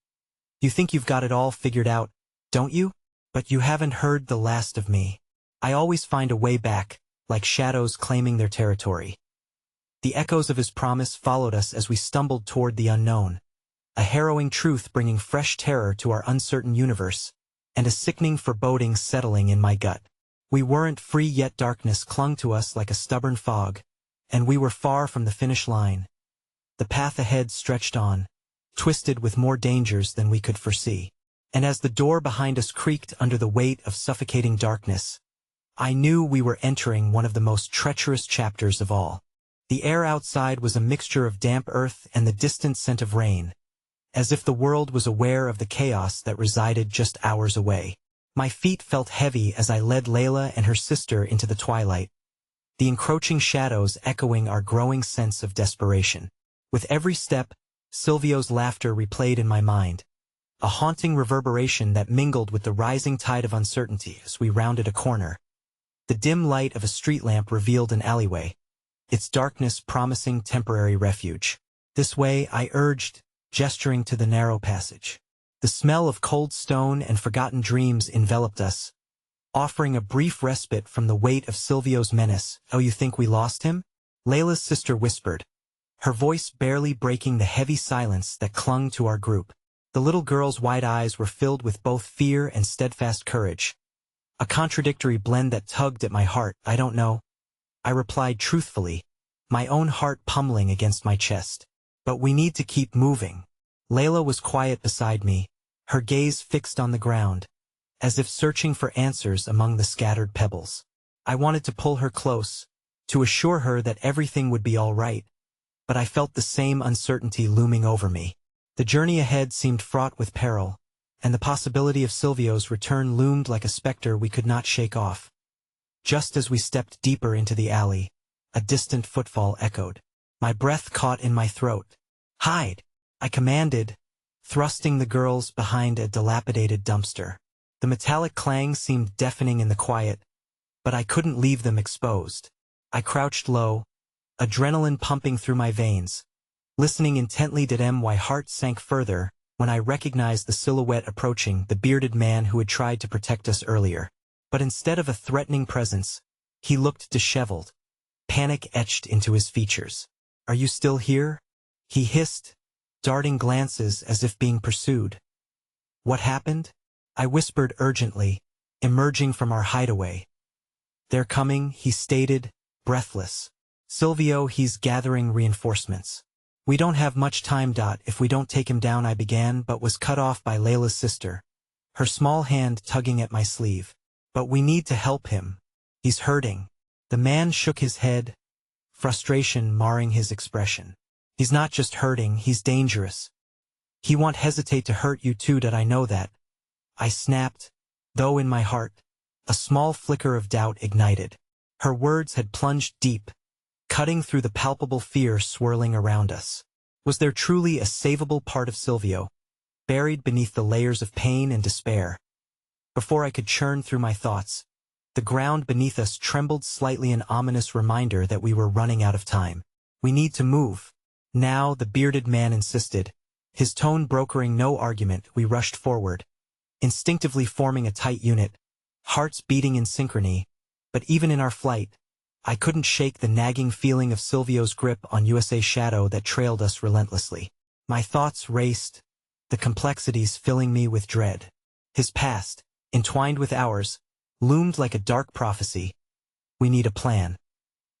You think you've got it all figured out, don't you? But you haven't heard the last of me. I always find a way back, like shadows claiming their territory. The echoes of his promise followed us as we stumbled toward the unknown, a harrowing truth bringing fresh terror to our uncertain universe, and a sickening foreboding settling in my gut. We weren't free yet, darkness clung to us like a stubborn fog, and we were far from the finish line. The path ahead stretched on, twisted with more dangers than we could foresee. And as the door behind us creaked under the weight of suffocating darkness, I knew we were entering one of the most treacherous chapters of all. The air outside was a mixture of damp earth and the distant scent of rain, as if the world was aware of the chaos that resided just hours away. My feet felt heavy as I led Layla and her sister into the twilight, the encroaching shadows echoing our growing sense of desperation. With every step, Silvio's laughter replayed in my mind, a haunting reverberation that mingled with the rising tide of uncertainty as we rounded a corner. The dim light of a street lamp revealed an alleyway, its darkness promising temporary refuge. This way, I urged, gesturing to the narrow passage. The smell of cold stone and forgotten dreams enveloped us, offering a brief respite from the weight of Silvio's menace. Oh, you think we lost him? Layla's sister whispered, her voice barely breaking the heavy silence that clung to our group. The little girl's wide eyes were filled with both fear and steadfast courage, a contradictory blend that tugged at my heart. I don't know, I replied truthfully, my own heart pummeling against my chest. But we need to keep moving. Layla was quiet beside me, her gaze fixed on the ground, as if searching for answers among the scattered pebbles. I wanted to pull her close, to assure her that everything would be all right, but I felt the same uncertainty looming over me. The journey ahead seemed fraught with peril, and the possibility of Silvio's return loomed like a specter we could not shake off. Just as we stepped deeper into the alley, a distant footfall echoed. My breath caught in my throat. Hide, I commanded, thrusting the girls behind a dilapidated dumpster. The metallic clang seemed deafening in the quiet, but I couldn't leave them exposed. I crouched low, adrenaline pumping through my veins, listening intently. My heart sank further when I recognized the silhouette approaching, the bearded man who had tried to protect us earlier. But instead of a threatening presence, he looked disheveled, panic etched into his features. Are you still here? He hissed, darting glances as if being pursued. What happened? I whispered urgently, emerging from our hideaway. They're coming, he stated, breathless. Silvio, he's gathering reinforcements. We don't have much time. If we don't take him down, I began, but was cut off by Layla's sister, her small hand tugging at my sleeve. But we need to help him. He's hurting. The man shook his head, frustration marring his expression. He's not just hurting, he's dangerous. He won't hesitate to hurt you too. I know that. I snapped, though in my heart, a small flicker of doubt ignited. Her words had plunged deep, cutting through the palpable fear swirling around us. Was there truly a savable part of Silvio, buried beneath the layers of pain and despair? Before I could churn through my thoughts, the ground beneath us trembled slightly, an ominous reminder that we were running out of time. We need to move. Now, the bearded man insisted, his tone brokering no argument. We rushed forward, instinctively forming a tight unit, hearts beating in synchrony. But even in our flight, I couldn't shake the nagging feeling of Silvio's grip on USA's shadow that trailed us relentlessly. My thoughts raced, the complexities filling me with dread. His past, entwined with ours, loomed like a dark prophecy. We need a plan.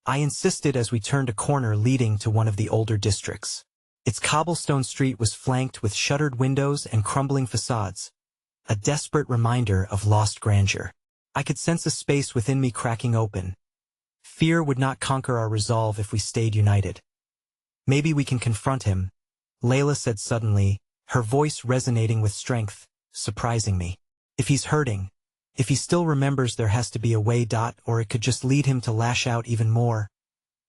I insisted as we turned a corner leading to one of the older districts. Its cobblestone street was flanked with shuttered windows and crumbling facades, a desperate reminder of lost grandeur. I could sense a space within me cracking open. Fear would not conquer our resolve if we stayed united. Maybe we can confront him, Layla said suddenly, her voice resonating with strength, surprising me. If he's hurting, if he still remembers, there has to be a way. Or it could just lead him to lash out even more.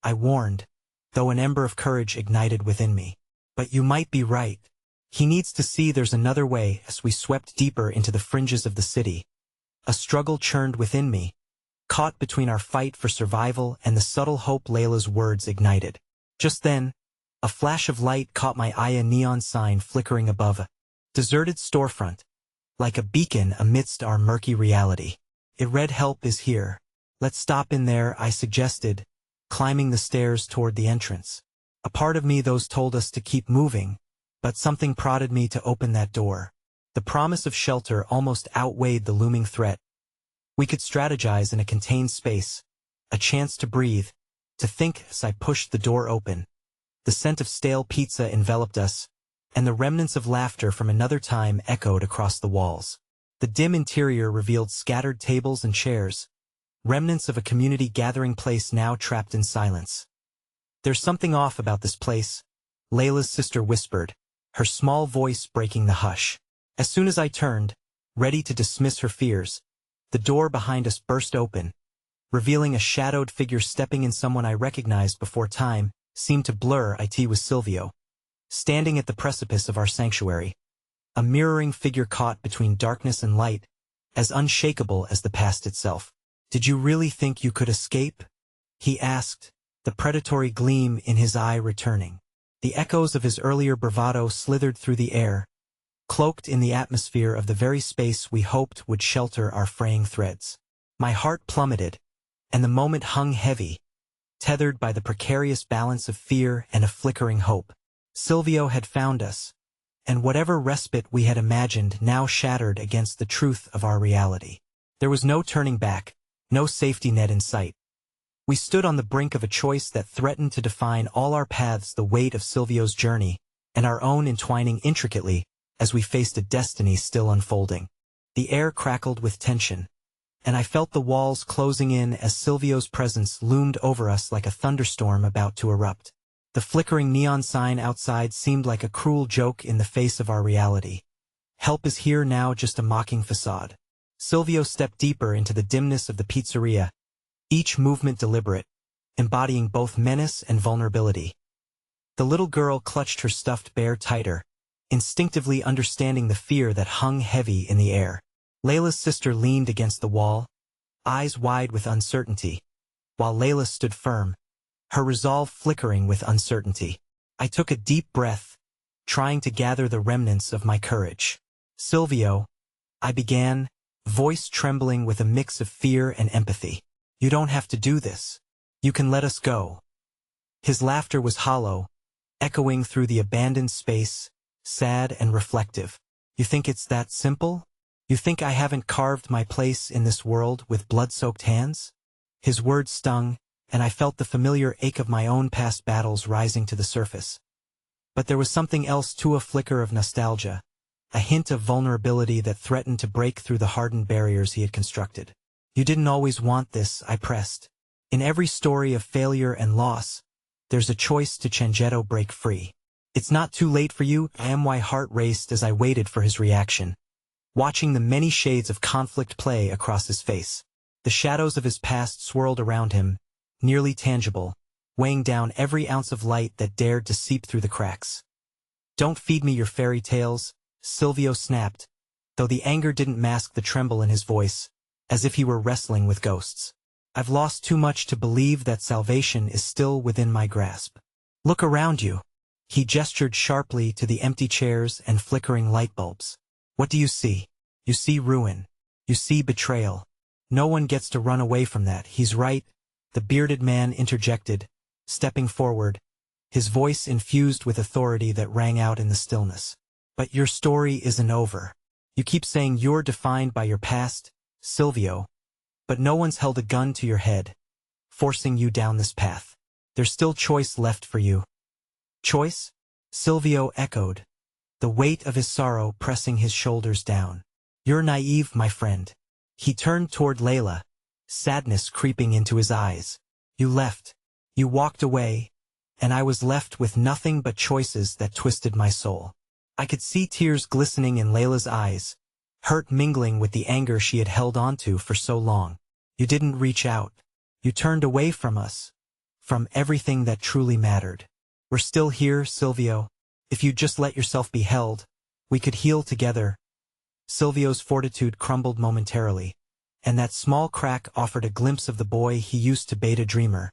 I warned, though an ember of courage ignited within me. But you might be right. He needs to see there's another way. As we swept deeper into the fringes of the city, a struggle churned within me, caught between our fight for survival and the subtle hope Layla's words ignited. Just then, a flash of light caught my eye, a neon sign flickering above a deserted storefront, like a beacon amidst our murky reality. It read, "Help is here." "Let's stop in there," I suggested, climbing the stairs toward the entrance. A part of me those told us to keep moving, but something prodded me to open that door. The promise of shelter almost outweighed the looming threat. We could strategize in a contained space, a chance to breathe, to think. As I pushed the door open, the scent of stale pizza enveloped us, and the remnants of laughter from another time echoed across the walls. The dim interior revealed scattered tables and chairs, remnants of a community gathering place now trapped in silence. "There's something off about this place," Layla's sister whispered, her small voice breaking the hush. As soon as I turned, ready to dismiss her fears, the door behind us burst open, revealing a shadowed figure stepping in. Someone I recognized before time seemed to blur. It was Silvio, standing at the precipice of our sanctuary, a mirroring figure caught between darkness and light, as unshakable as the past itself. "Did you really think you could escape?" he asked, the predatory gleam in his eye returning. The echoes of his earlier bravado slithered through the air, cloaked in the atmosphere of the very space we hoped would shelter our fraying threads. My heart plummeted, and the moment hung heavy, tethered by the precarious balance of fear and a flickering hope. Silvio had found us, and whatever respite we had imagined now shattered against the truth of our reality. There was no turning back, no safety net in sight. We stood on the brink of a choice that threatened to define all our paths, the weight of Silvio's journey, and our own entwining intricately as we faced a destiny still unfolding. The air crackled with tension, and I felt the walls closing in as Silvio's presence loomed over us like a thunderstorm about to erupt. The flickering neon sign outside seemed like a cruel joke in the face of our reality. "Help is here now," just a mocking facade. Silvio stepped deeper into the dimness of the pizzeria, each movement deliberate, embodying both menace and vulnerability. The little girl clutched her stuffed bear tighter, instinctively understanding the fear that hung heavy in the air. Layla's sister leaned against the wall, eyes wide with uncertainty, while Layla stood firm, her resolve flickering with uncertainty. I took a deep breath, trying to gather the remnants of my courage. "Silvio," I began, voice trembling with a mix of fear and empathy. "You don't have to do this. You can let us go." His laughter was hollow, echoing through the abandoned space, sad and reflective. "You think it's that simple? You think I haven't carved my place in this world with blood-soaked hands?" His words stung, and I felt the familiar ache of my own past battles rising to the surface. But there was something else too, a flicker of nostalgia, a hint of vulnerability that threatened to break through the hardened barriers he had constructed. You didn't always want this, I pressed. In every story of failure and loss, there's a choice to Changetto break free. It's not too late for you. My heart raced as I waited for his reaction, watching the many shades of conflict play across his face. The shadows of his past swirled around him, nearly tangible, weighing down every ounce of light that dared to seep through the cracks. Don't feed me your fairy tales, Silvio snapped, though the anger didn't mask the tremble in his voice, as if he were wrestling with ghosts. I've lost too much to believe that salvation is still within my grasp. Look around you. He gestured sharply to the empty chairs and flickering light bulbs. What do you see? You see ruin. You see betrayal. No one gets to run away from that. He's right, the bearded man interjected, stepping forward, his voice infused with authority that rang out in the stillness. But your story isn't over. You keep saying you're defined by your past, Silvio, but no one's held a gun to your head, forcing you down this path. There's still choice left for you. Choice? Silvio echoed, the weight of his sorrow pressing his shoulders down. You're naive, my friend. He turned toward Layla, sadness creeping into his eyes. You left. You walked away, and I was left with nothing but choices that twisted my soul. I could see tears glistening in Layla's eyes, hurt mingling with the anger she had held onto for so long. You didn't reach out. You turned away from us, from everything that truly mattered. We're still here, Silvio. If you'd just let yourself be held, we could heal together. Silvio's fortitude crumbled momentarily, and that small crack offered a glimpse of the boy he used to be, a dreamer,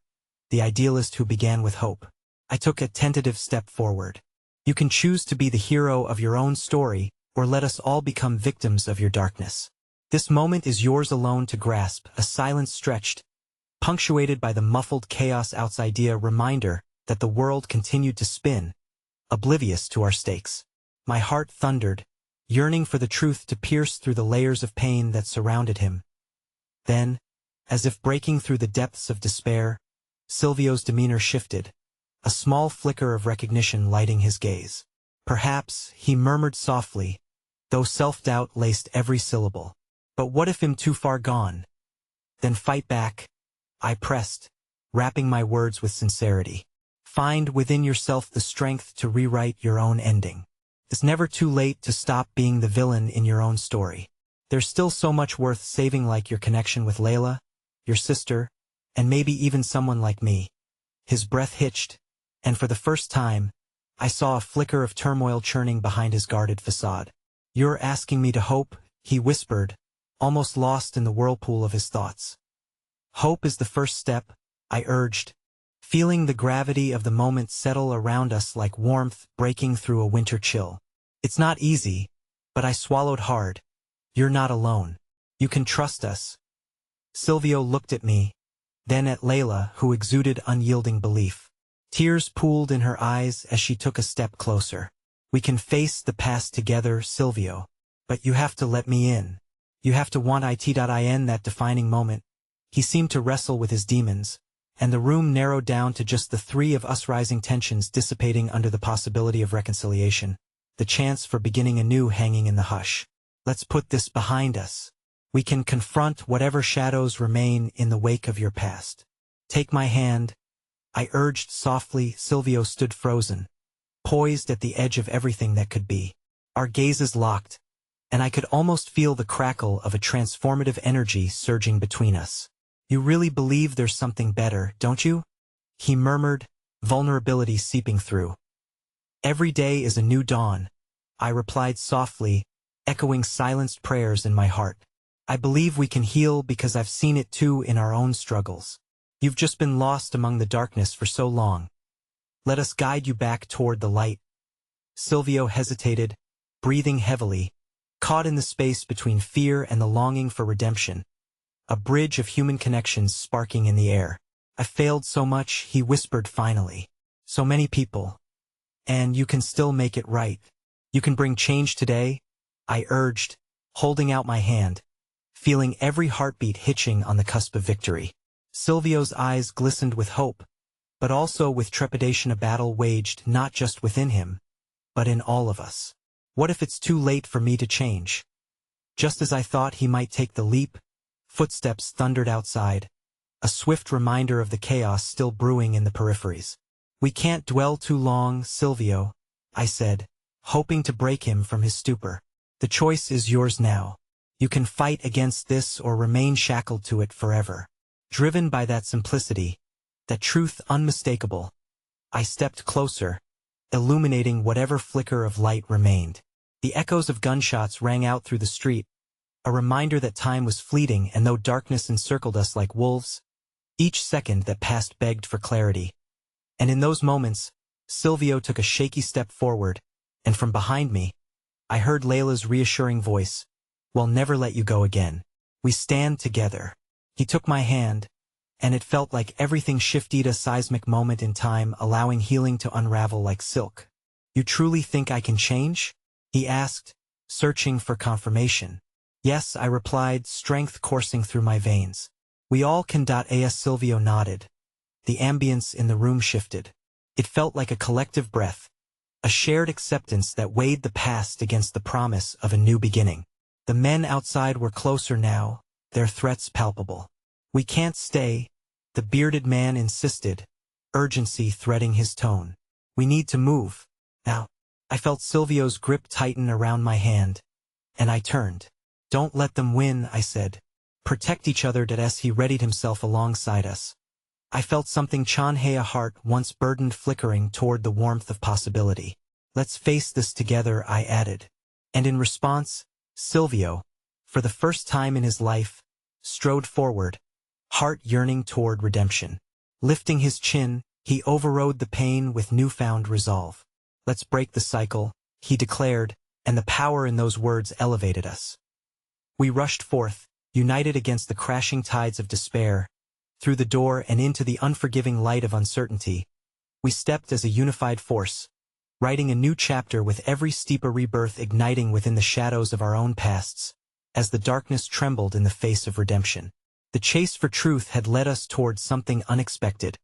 the idealist who began with hope. I took a tentative step forward. You can choose to be the hero of your own story, or let us all become victims of your darkness. This moment is yours alone to grasp. A silence stretched, punctuated by the muffled chaos outside, a reminder that the world continued to spin, oblivious to our stakes. My heart thundered, yearning for the truth to pierce through the layers of pain that surrounded him. Then, as if breaking through the depths of despair, Silvio's demeanor shifted, a small flicker of recognition lighting his gaze. Perhaps, he murmured softly, though self-doubt laced every syllable. But what if I'm too far gone? Then fight back, I pressed, wrapping my words with sincerity. Find within yourself the strength to rewrite your own ending. It's never too late to stop being the villain in your own story. There's still so much worth saving, like your connection with Layla, your sister, and maybe even someone like me. His breath hitched, and for the first time, I saw a flicker of turmoil churning behind his guarded facade. You're asking me to hope, he whispered, almost lost in the whirlpool of his thoughts. Hope is the first step, I urged, feeling the gravity of the moment settle around us like warmth breaking through a winter chill. It's not easy, but I swallowed hard. You're not alone. You can trust us. Silvio looked at me, then at Layla, who exuded unyielding belief. Tears pooled in her eyes as she took a step closer. We can face the past together, Silvio. But you have to let me in. You have to want it. That defining moment. He seemed to wrestle with his demons, and the room narrowed down to just the three of us, rising tensions dissipating under the possibility of reconciliation, the chance for beginning anew hanging in the hush. Let's put this behind us. We can confront whatever shadows remain in the wake of your past. Take my hand, I urged softly. Silvio stood frozen, poised at the edge of everything that could be. Our gazes locked, and I could almost feel the crackle of a transformative energy surging between us. You really believe there's something better, don't you? He murmured, vulnerability seeping through. Every day is a new dawn, I replied softly, echoing silenced prayers in my heart. I believe we can heal because I've seen it too in our own struggles. You've just been lost among the darkness for so long. Let us guide you back toward the light. Silvio hesitated, breathing heavily, caught in the space between fear and the longing for redemption, a bridge of human connections sparking in the air. I failed so much, he whispered finally. So many people. And you can still make it right. You can bring change today, I urged, holding out my hand, feeling every heartbeat hitching on the cusp of victory. Silvio's eyes glistened with hope, but also with trepidation. A battle waged not just within him, but in all of us. What if it's too late for me to change? Just as I thought he might take the leap, footsteps thundered outside, a swift reminder of the chaos still brewing in the peripheries. "We can't dwell too long, Silvio," I said, hoping to break him from his stupor. "The choice is yours now. You can fight against this or remain shackled to it forever." Driven by that simplicity, that truth unmistakable, I stepped closer, illuminating whatever flicker of light remained. The echoes of gunshots rang out through the street, a reminder that time was fleeting, and though darkness encircled us like wolves, each second that passed begged for clarity. And in those moments, Silvio took a shaky step forward, and from behind me, I heard Layla's reassuring voice, "We'll never let you go again. We stand together." He took my hand, and it felt like everything shifted, a seismic moment in time, allowing healing to unravel like silk. "You truly think I can change?" he asked, searching for confirmation. "Yes," I replied, strength coursing through my veins. "We all can." As Silvio nodded, the ambience in the room shifted. It felt like a collective breath, a shared acceptance that weighed the past against the promise of a new beginning. The men outside were closer now, their threats palpable. "We can't stay," the bearded man insisted, urgency threading his tone. "We need to move now." I felt Silvio's grip tighten around my hand, and I turned. "Don't let them win," I said. "Protect each other." As he readied himself alongside us, I felt something Chanhei, a heart once burdened, flickering toward the warmth of possibility. "Let's face this together," I added. And in response, Silvio, for the first time in his life, strode forward, heart yearning toward redemption. Lifting his chin, he overrode the pain with newfound resolve. "Let's break the cycle," he declared, and the power in those words elevated us. We rushed forth, united against the crashing tides of despair, through the door and into the unforgiving light of uncertainty. We stepped as a unified force, writing a new chapter with every steeper rebirth igniting within the shadows of our own pasts, as the darkness trembled in the face of redemption. The chase for truth had led us towards something unexpected.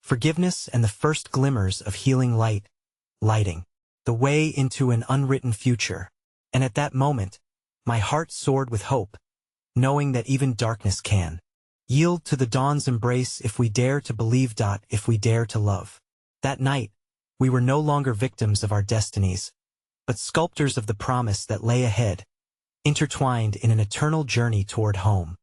Forgiveness and the first glimmers of healing light, lighting the way into an unwritten future. And at that moment, my heart soared with hope, knowing that even darkness can yield to the dawn's embrace if we dare to believe. If we dare to love. That night, we were no longer victims of our destinies, but sculptors of the promise that lay ahead, intertwined in an eternal journey toward home.